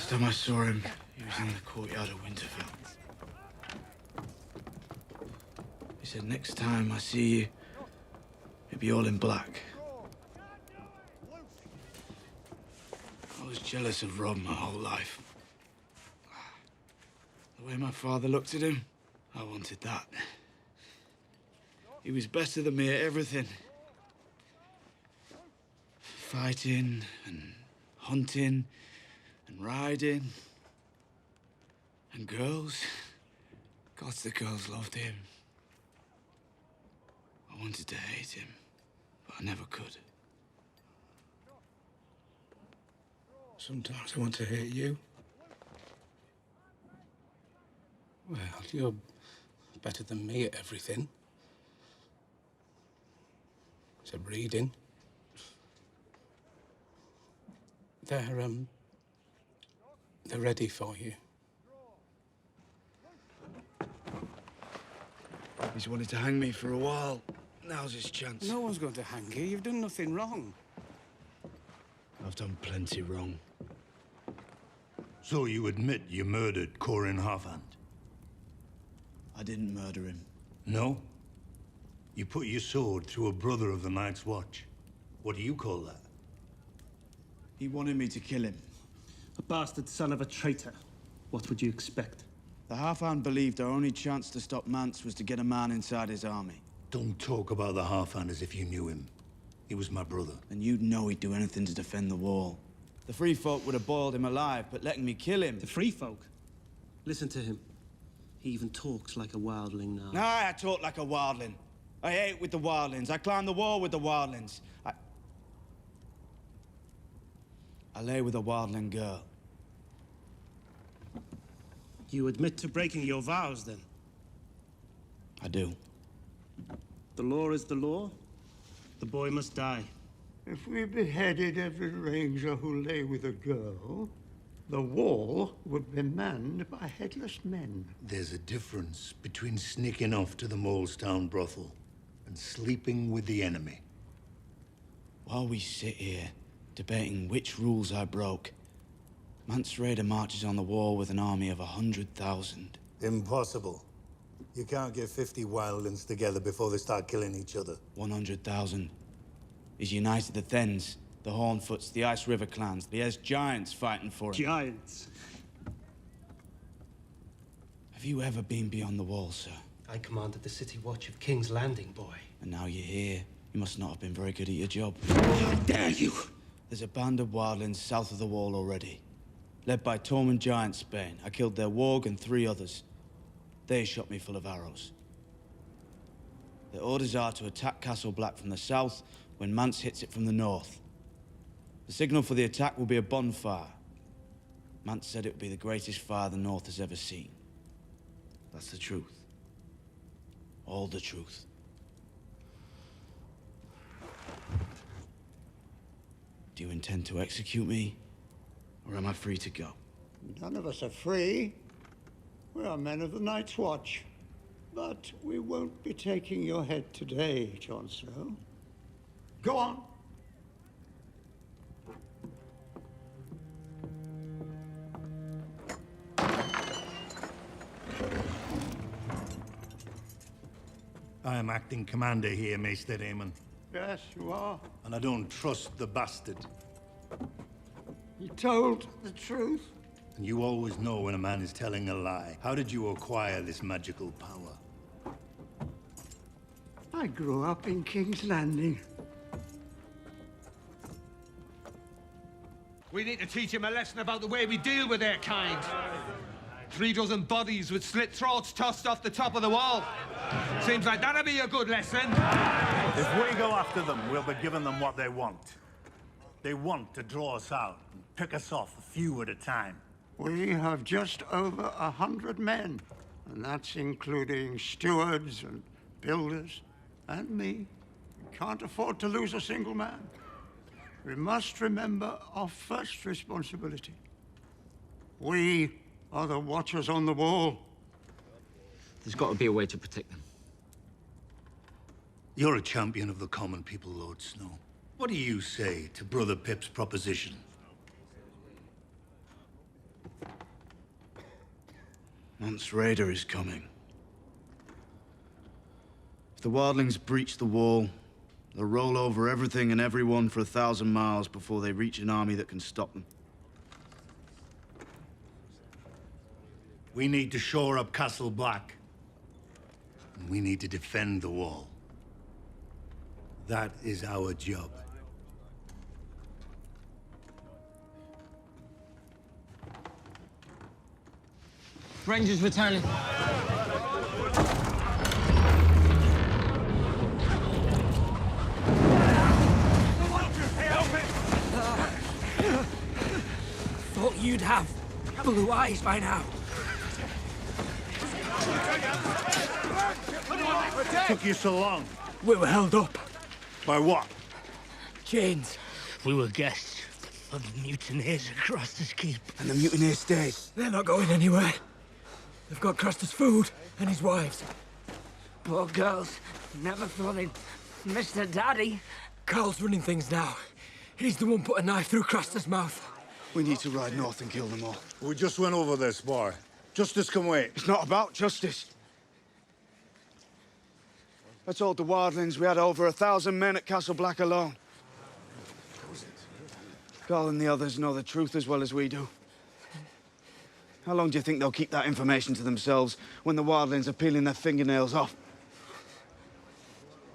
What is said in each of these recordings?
Last time I saw him, he was in the courtyard of Winterfell. He said, next time I see you, it'll be all in black. I was jealous of Rob my whole life. The way my father looked at him, I wanted that. He was better than me at everything. Fighting and hunting and riding. And girls. God, the girls loved him. I wanted to hate him, but I never could. Sometimes I want to hate you. Well, you're better than me at everything. Except reading. They're ready for you. He's wanted to hang me for a while. Now's his chance. No one's going to hang you. You've done nothing wrong. I've done plenty wrong. So you admit you murdered Corin Halfhand? I didn't murder him. No? You put your sword through a brother of the Night's Watch. What do you call that? He wanted me to kill him. A bastard son of a traitor. What would you expect? The Halfhand believed our only chance to stop Mance was to get a man inside his army. Don't talk about the Halfhand as if you knew him. He was my brother. And you'd know he'd do anything to defend the wall. The Free Folk would have boiled him alive, but letting me kill him... The Free Folk? Listen to him. He even talks like a wildling now. Nah, I talk like a wildling. I ate with the wildlings. I climbed the wall with the wildlings. I lay with a wildling girl. You admit to breaking your vows, then? I do. The law is the law. The boy must die. If we beheaded every ranger who lay with a girl, the wall would be manned by headless men. There's a difference between sneaking off to the Molestown brothel and sleeping with the enemy. While we sit here, debating which rules I broke, Mance Rayder marches on the wall with an army of 100,000. Impossible. You can't get 50 wildlings together before they start killing each other. 100,000. He's united the Thens, the Hornfoots, the Ice River clans. He has giants fighting for him. Giants? Have you ever been beyond the wall, sir? I commanded the city watch of King's Landing, boy. And now you're here. You must not have been very good at your job. How dare you! There's a band of wildlings south of the wall already. Led by Tormund Giantsbane. I killed their warg and 3 others. They shot me full of arrows. Their orders are to attack Castle Black from the south when Mance hits it from the north. The signal for the attack will be a bonfire. Mance said it would be the greatest fire the north has ever seen. That's the truth. All the truth. Do you intend to execute me? Or am I free to go? None of us are free. We are men of the Night's Watch. But we won't be taking your head today, Jon Snow. Go on. I am acting commander here, Maester Aemon. Yes, you are. And I don't trust the bastard. He told the truth. And you always know when a man is telling a lie. How did you acquire this magical power? I grew up in King's Landing. We need to teach him a lesson about the way we deal with their kind. 3 dozen bodies with slit throats tossed off the top of the wall. Seems like that'll be a good lesson. If we go after them, we'll be giving them what they want. They want to draw us out and pick us off a few at a time. We have just over 100 men, and that's including stewards and builders and me. We can't afford to lose a single man. We must remember our first responsibility. We are the watchers on the wall. There's got to be a way to protect them. You're a champion of the common people, Lord Snow. What do you say to Brother Pip's proposition? Mont's raider is coming. If the wildlings breach the wall, they'll roll over everything and everyone for 1,000 miles before they reach an army that can stop them. We need to shore up Castle Black. And we need to defend the wall. That is our job. Rangers returning. Thought you'd have blue eyes by now. Took you so long. We were held up. By what? Chains. We were guests of the mutineers across this keep. And the mutineers stayed. They're not going anywhere. They've got Craster's food and his wives. Poor girls. Never thought they'd miss their daddy. Carl's running things now. He's the one put a knife through Craster's mouth. We need to ride north and kill them all. We just went over this, boy. Justice can wait. It's not about justice. I told the wildlings we had over 1,000 men at Castle Black alone. Carl and the others know the truth as well as we do. How long do you think they'll keep that information to themselves when the wildlings are peeling their fingernails off?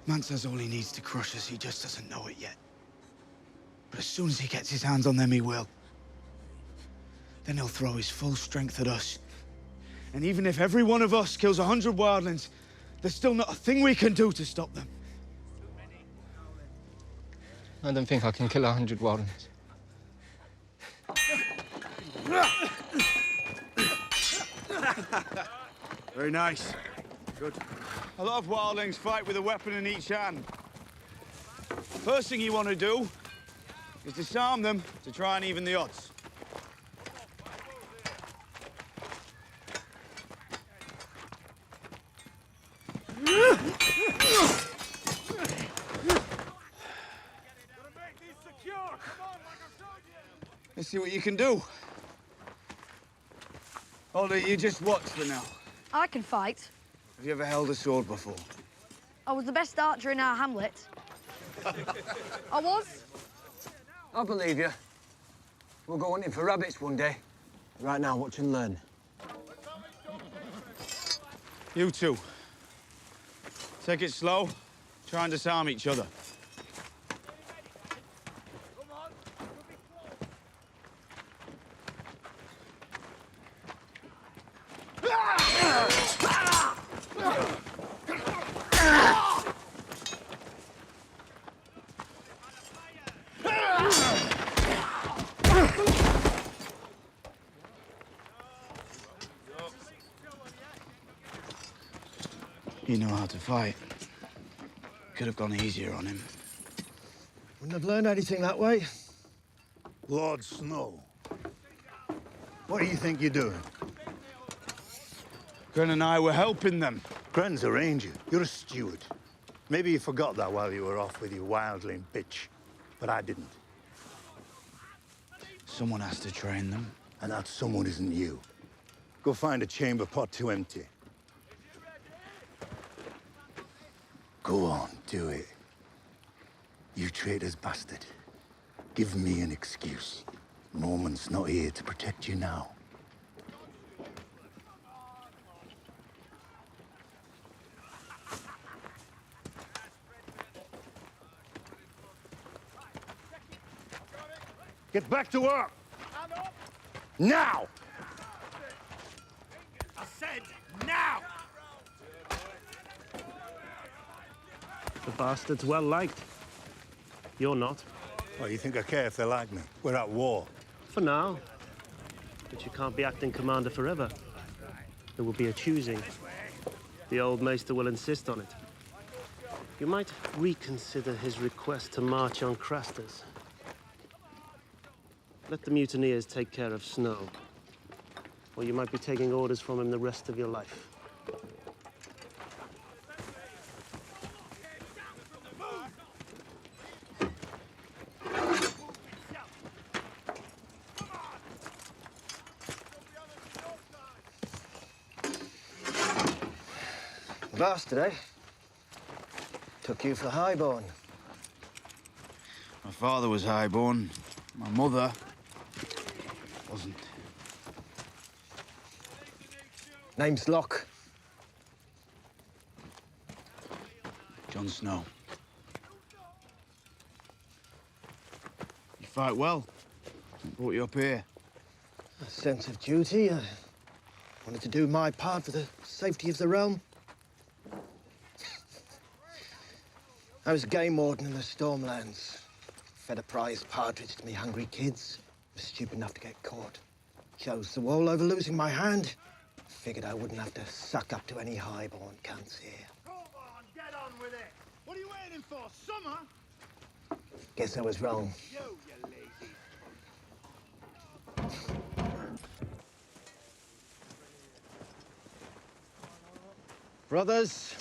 Man says all he needs to crush us, he just doesn't know it yet. But as soon as he gets his hands on them, he will. Then he'll throw his full strength at us. And even if every one of us kills 100 wildlings, there's still not a thing we can do to stop them. I don't think I can kill 100 wildlings. Very nice. Good. A lot of wildlings fight with a weapon in each hand. First thing you want to do is disarm them to try and even the odds. Let's see what you can do. Older, you just watch for now. I can fight. Have you ever held a sword before? I was the best archer in our hamlet. I was. I believe you. We'll go hunting for rabbits one day. Right now, watch and learn. You two. Take it slow. Try and disarm each other. You know how to fight. Could have gone easier on him. Wouldn't have learned anything that way. Lord Snow. What do you think you're doing? Gren and I were helping them. Gren's a ranger. You're a steward. Maybe you forgot that while you were off with your wildling bitch. But I didn't. Someone has to train them. And that someone isn't you. Go find a chamber pot to empty. Go on, do it. You traitor's bastard. Give me an excuse. Norman's not here to protect you now. Get back to work! Now! I said now! The bastard's well liked. You're not. Oh, you think I care if they like me? We're at war. For now. But you can't be acting commander forever. There will be a choosing. The old maester will insist on it. You might reconsider his request to march on Craster's. Let the mutineers take care of Snow. Or you might be taking orders from him the rest of your life. Bastard, eh? Took you for highborn. My father was highborn. My mother wasn't. Name's Locke. Jon Snow. You fight well. Brought you up here. A sense of duty. I wanted to do my part for the safety of the realm. I was a game warden in the Stormlands. Fed a prize partridge to me hungry kids. Was stupid enough to get caught. Chose the wall over losing my hand. Figured I wouldn't have to suck up to any highborn cunts here. Come on, get on with it. What are you waiting for? Summer? Guess I was wrong. You lazy. Brothers,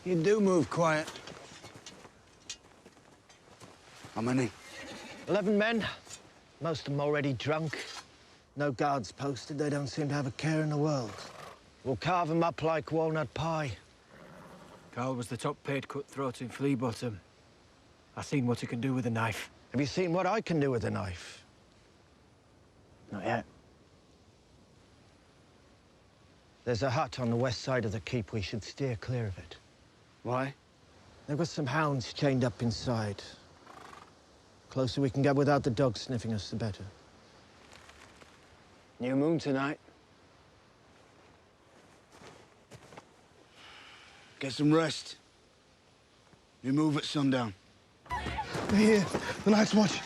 you do move quiet. How many? 11 men, most of them already drunk. No guards posted, they don't seem to have a care in the world. We'll carve them up like walnut pie. Carl was the top-paid cutthroat in Flea Bottom. I seen what he can do with a knife. Have you seen what I can do with a knife? Not yet. There's a hut on the west side of the keep. We should steer clear of it. Why? There were some hounds chained up inside. Closer we can get without the dogs sniffing us, the better. New moon tonight. Get some rest. You move at sundown. They're here. The Night's Watch.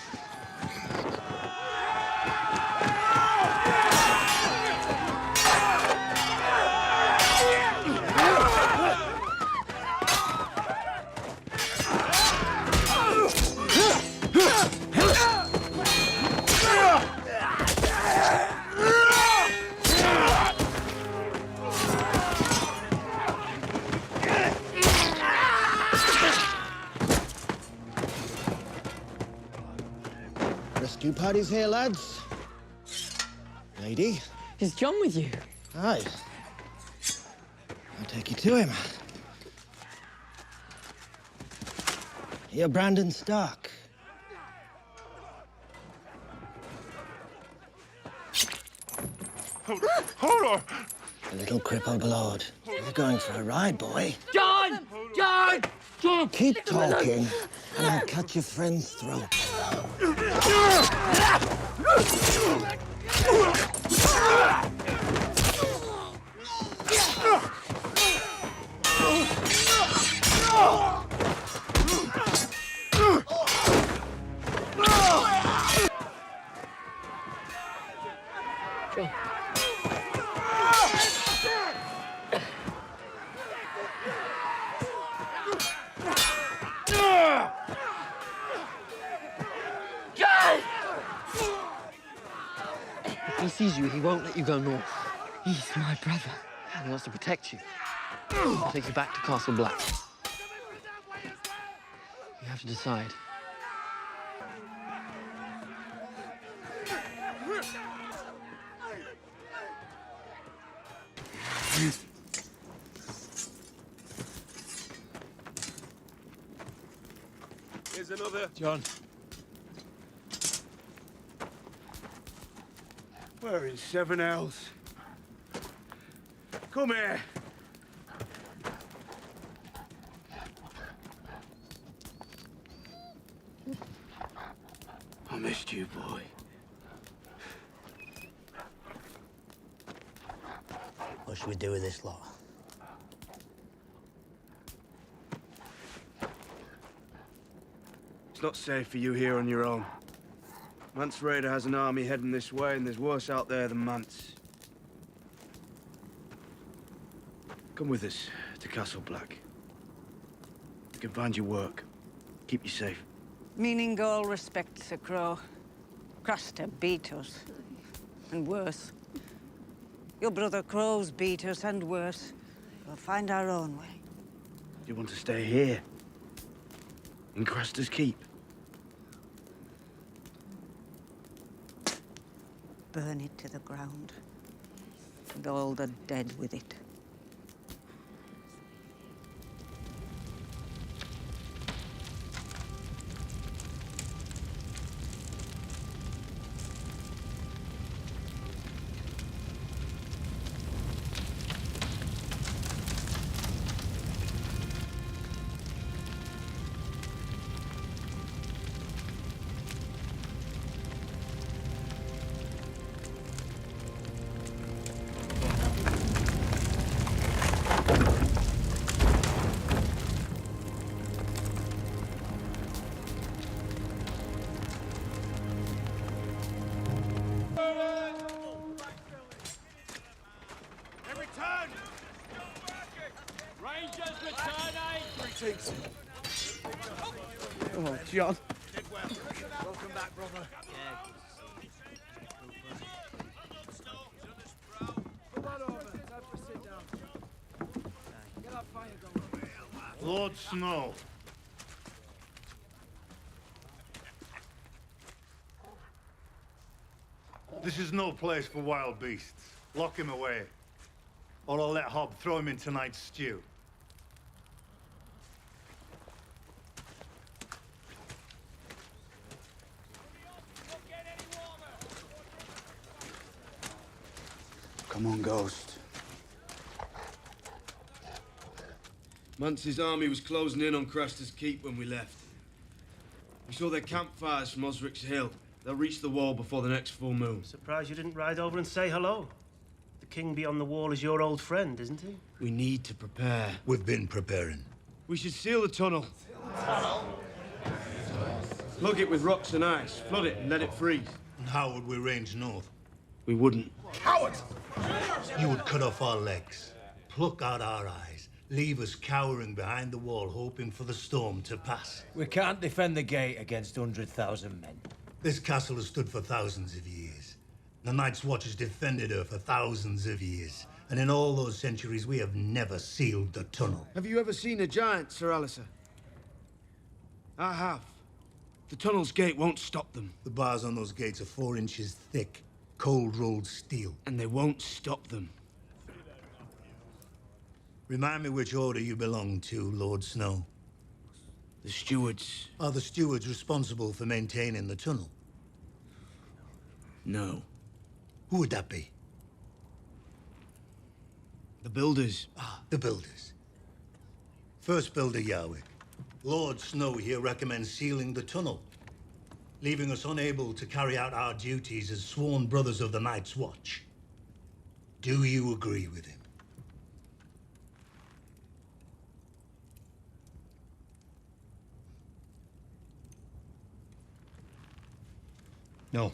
Rescue party's here, lads. Lady. Is Jon with you? Aye. I'll take you to him. You're Brandon Stark. Hold on. A little crippled lord. You're going for a ride, boy. Jon! Jon! Jon! Keep talking, and I'll cut your friend's throat. If he sees you, he won't let you go north. He's my brother. And he wants to protect you. He'll take you back to Castle Black. You have to decide. Here's another. Jon. Where in seven hells? Come here. I missed you, boy. What should we do with this lot? It's not safe for you here on your own. Mance Raider has an army heading this way, and there's worse out there than Mance. Come with us to Castle Black. We can find you work. Keep you safe. Meaning all respect, Sir Crow. Craster beat us. And worse. Your brother Crows beat us, and worse. We'll find our own way. You want to stay here? In Craster's Keep? Burn it to the ground. And all the dead with it. takes it. Oh, Jon. Welcome back, brother. Come on over. Time to sit down. Get that fire going. Lord Snow. This is no place for wild beasts. Lock him away. Or I'll let Hob throw him in tonight's stew. Come on, Ghost. Mance's army was closing in on Craster's Keep when we left. We saw their campfires from Osric's Hill. They'll reach the wall before the next full moon. Surprised you didn't ride over and say hello. The king beyond the wall is your old friend, isn't he? We need to prepare. We've been preparing. We should seal the tunnel. Plug it with rocks and ice, flood it and let it freeze. And how would we range north? We wouldn't. Cowards! You would cut off our legs, pluck out our eyes, leave us cowering behind the wall, hoping for the storm to pass. We can't defend the gate against 100,000 men. This castle has stood for thousands of years. The Night's Watch has defended her for thousands of years. And in all those centuries, we have never sealed the tunnel. Have you ever seen a giant, Sir Alistair? I have. The tunnel's gate won't stop them. The bars on those gates are 4 inches thick, cold-rolled steel. And they won't stop them. Remind me which order you belong to, Lord Snow. The stewards. Are the stewards responsible for maintaining the tunnel? No. Who would that be? The builders. Ah, the builders. First builder, Yahweh. Lord Snow here recommends sealing the tunnel, leaving us unable to carry out our duties as sworn brothers of the Night's Watch. Do you agree with him? No.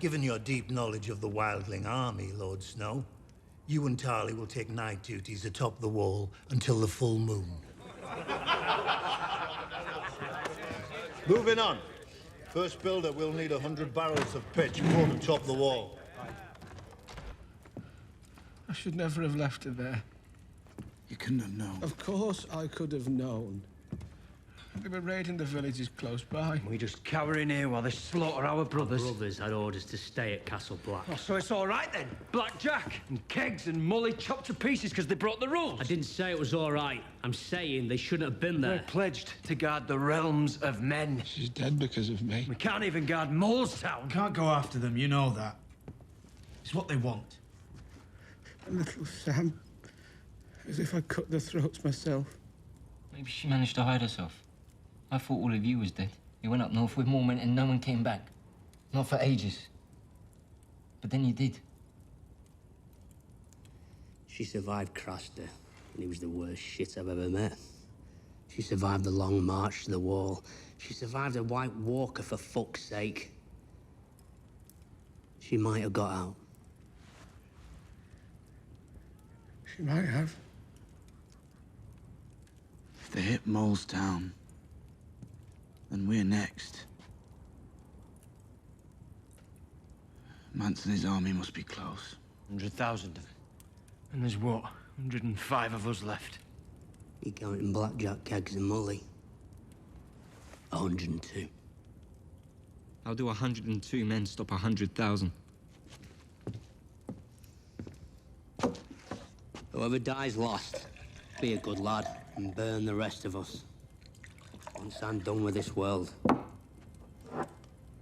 Given your deep knowledge of the Wildling army, Lord Snow, you and Tarly will take night duties atop the wall until the full moon. Moving on. First builder will need 100 barrels of pitch poured atop the wall. I should never have left her there. You couldn't have known. Of course I could have known. They were raiding the villages close by. We just cower in here while they slaughter our brothers. Brothers had orders to stay at Castle Black. Oh, so it's all right then? Blackjack and kegs and Molly chopped to pieces because they broke the rules. I didn't say it was all right. I'm saying they shouldn't have been there. We're pledged to guard the realms of men. She's dead because of me. We can't even guard Molestown. Can't go after them, you know that. It's what they want. Little Sam. As if I cut their throats myself. Maybe she managed to hide herself. I thought all of you was dead. You went up north with more men and no one came back. Not for ages. But then you did. She survived Craster, and he was the worst shit I've ever met. She survived the long march to the wall. She survived a White Walker, for fuck's sake. She might have got out. She might have. If they hit Molestown, then we're next. Mance and his army must be close. 100,000. And there's what? 105 of us left. You counting Blackjack, kegs and Molly? 102. How do 102 men stop 100,000? Whoever dies last, be a good lad and burn the rest of us. Once I'm done with this world,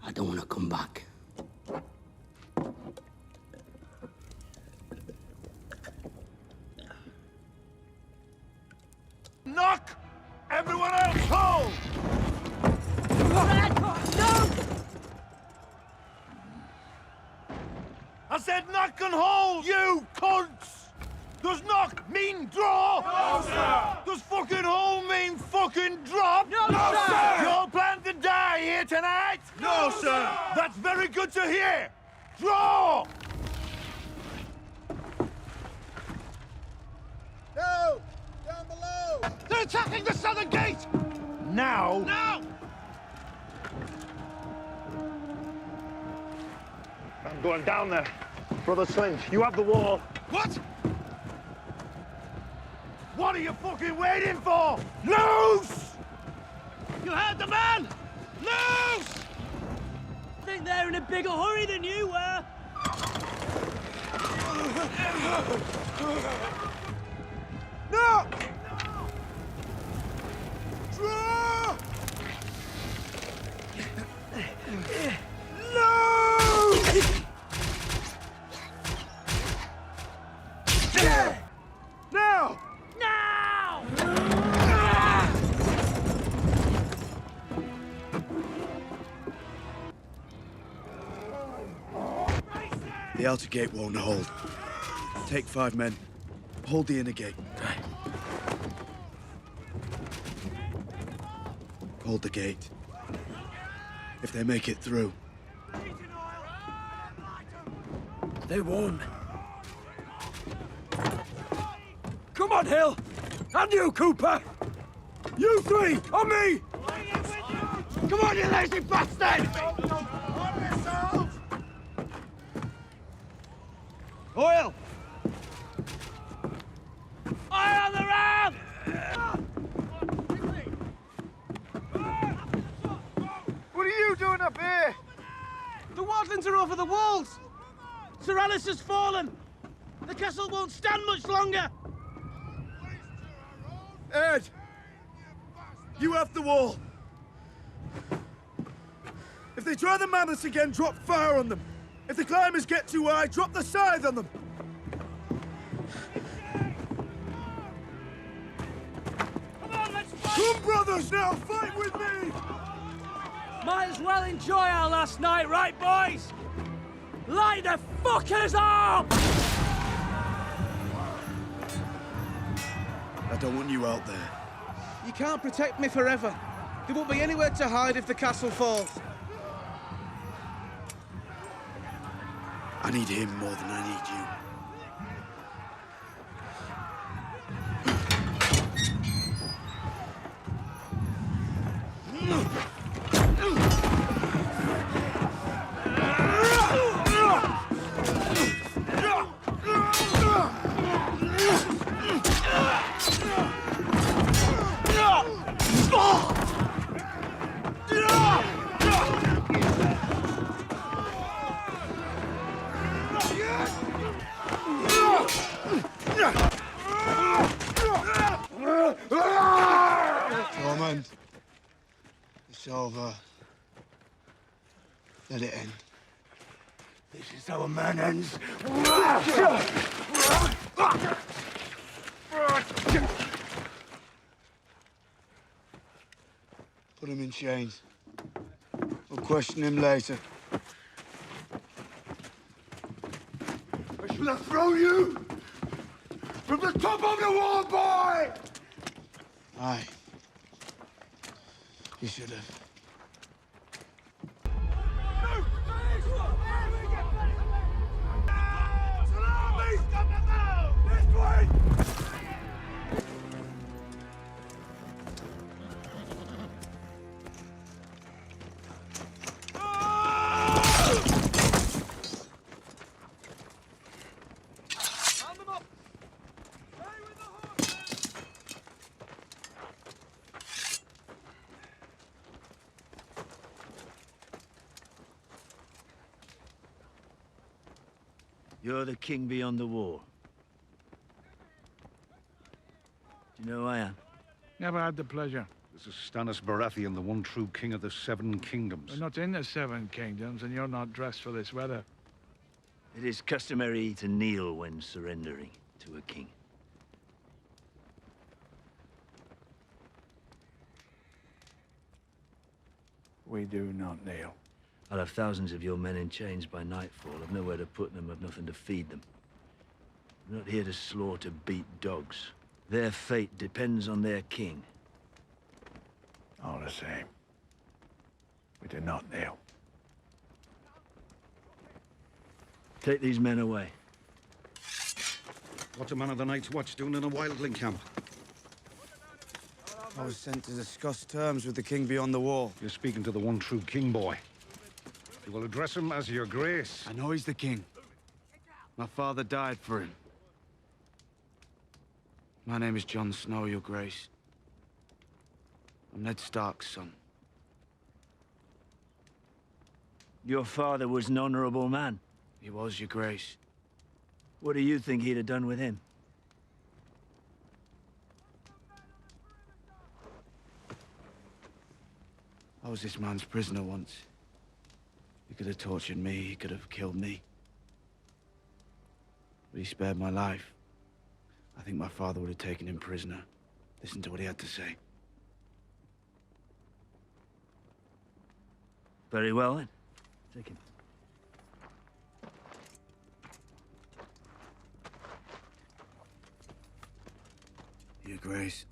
I don't want to come back. Knock! Everyone else hold! I said knock and hold, you cunts! Does knock mean draw? No, sir! Does fucking hold mean fucking drop? No, sir! You all plan to die here tonight? No, sir! That's very good to hear! Draw! No! No! They're attacking the southern gate! Now? Now! I'm going down there. Brother Slinch, you have the wall. What? What are you fucking waiting for? Loose! You heard the man! Loose! I think they're in a bigger hurry than you were. No! Draw! No! Now! Now! The outer gate won't hold. Take 5 men. Hold the inner gate. Hold the gate. If they make it through. They won. Come on, Hill! And you, Cooper! You three, on me! Come on, you lazy bastard! Oil! Eye on the ram! What are you doing up here? The wardlands are over the walls! Sir Alice has fallen! The castle won't stand much longer! Ed! You have the wall! If they try the manors again, drop fire on them! If the climbers get too high, drop the scythe on them! Come on, let's fight! Come, brothers, now! Fight with me! Might as well enjoy our last night, right, boys? Light the fuckers up! I don't want you out there. You can't protect me forever. There won't be anywhere to hide if the castle falls. I need him more than I need you. Tormund, it's over. Let it end. This is how a man ends. Put him in chains. We'll question him later. I should have thrown you from the top of the wall, boy! Aye. You should have. You're the king beyond the wall. Do you know who I am? Never had the pleasure. This is Stannis Baratheon, the one true king of the Seven Kingdoms. We're not in the Seven Kingdoms, and you're not dressed for this weather. It is customary to kneel when surrendering to a king. We do not kneel. I'll have thousands of your men in chains by nightfall. I've nowhere to put them, I've nothing to feed them. I'm not here to slaughter, beat dogs. Their fate depends on their king. All the same, we do not kneel. Take these men away. What's a man of the Night's Watch doing in a wildling camp? I was sent to discuss terms with the king beyond the wall. You're speaking to the one true king, boy. You will address him as your grace. I know he's the king. My father died for him. My name is Jon Snow, your grace. I'm Ned Stark's son. Your father was an honorable man. He was, your grace. What do you think he'd have done with him? I was this man's prisoner once. He could have tortured me, he could have killed me. But he spared my life. I think my father would have taken him prisoner. Listen to what he had to say. Very well, then. Take him. Your grace,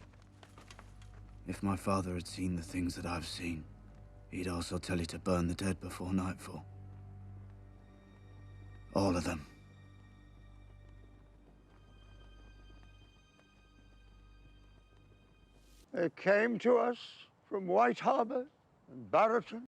if my father had seen the things that I've seen, he'd also tell you to burn the dead before nightfall. All of them. They came to us from White Harbor and Barraton.